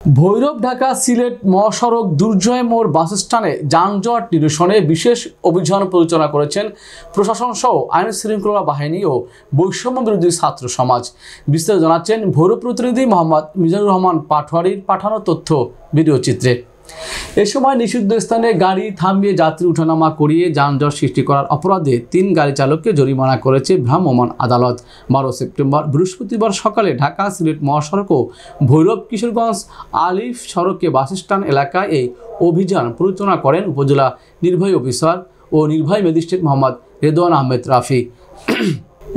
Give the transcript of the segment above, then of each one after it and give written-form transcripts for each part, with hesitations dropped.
ভৈরব ঢাকা সিলেট মহাসড়ক দুর্জয় মোড় বাসস্ট্যান্ডে যানজট নিরসনে বিশেষ অভিযান পরিচালনা করেছেন প্রশাসন সহ আইন শৃঙ্খলা বাহিনী ও বৈষম্য বিরোধী ছাত্র সমাজ। বিস্তারিত জানাচ্ছেন ভৈরব প্রতিনিধি মোহাম্মদ মিজানুর রহমান পাটোয়ারির পাঠানো তথ্য ভিডিও চিত্রে। এ সময় নিষিদ্ধ স্থানে গাড়ি থামিয়ে যাত্রী উঠানামা করিয়ে যানজট সৃষ্টি করার অপরাধে 3 গাড়ি চালককে জরিমানা করেছে ভ্রাম্যমাণ আদালত। 12 সেপ্টেম্বর বৃহস্পতিবার সকালে ঢাকা সিলেট মহাসড়ক ও ভৈরব কিশোরগঞ্জ আলিফ সড়কে বাসস্ট্যান্ড এলাকায় এই অভিযান পরিচালনা করেন উপজেলা নির্বাহী অফিসার ও নির্বাহী ম্যাজিস্ট্রেট মোহাম্মদ রেদওয়ান আহমেদ রাফি।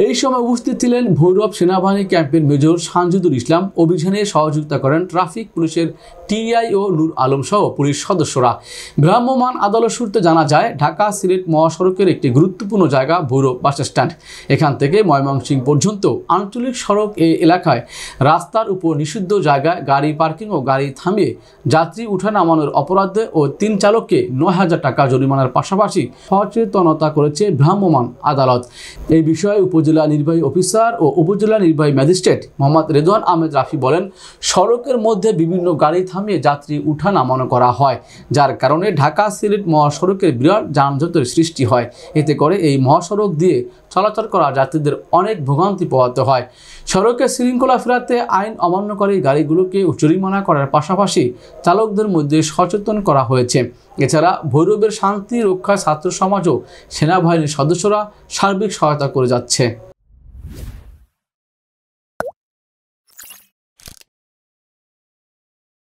এই সময় উপস্থিত ছিলেন ভৈরব সেনাবাহিনী ক্যাম্পের মেজর সানজিদুল ইসলাম। অভিযানে সহযোগিতা করেন ট্রাফিক পুলিশের টিআই ও নূর আলম সহ পুলিশ সদস্যরা। ভ্রাম্যমাণ আদালত সূত্রে জানা যায়, ঢাকা সিলেট মহাসড়কের একটি গুরুত্বপূর্ণ জায়গা ভৈরব বাসস্ট্যান্ড। এখান থেকে ময়মনসিংহ পর্যন্ত আঞ্চলিক সড়ক এই এলাকায় রাস্তার উপর নিষিদ্ধ জায়গায় গাড়ি পার্কিং ও গাড়ি থামিয়ে যাত্রী উঠা নামানোর অপরাধে ও 3 চালককে 9,000 টাকা জরিমানার পাশাপাশি সচেতনতা করেছে ভ্রাম্যমাণ আদালত। এই বিষয়ে উপজেলা নির্বাহী অফিসার ও উপজেলা নির্বাহী ম্যাজিস্ট্রেট মোহাম্মদ রেদওয়ান আহমেদ রাফি বলেন, সড়কের মধ্যে বিভিন্ন গাড়ি থামিয়ে যাত্রী উঠা নামানো করা হয়, যার কারণে ঢাকা সিলেট মহাসড়কের বিরাট যানজটের সৃষ্টি হয়। এতে করে এই মহাসড়ক দিয়ে চলাচল করা যাত্রীদের অনেক ভোগান্তি পোহাতে হয়। সড়কে শৃঙ্খলা ফেরাতে আইন অমান্যকারী গাড়িগুলোকে জরিমানা করার পাশাপাশি চালকদের মধ্যে সচেতন করা হয়েছে। এছাড়া ভৈরবের শান্তি রক্ষায় ছাত্র সমাজ ও সেনাবাহিনীর সদস্যরা সার্বিক সহায়তা করে যাচ্ছে।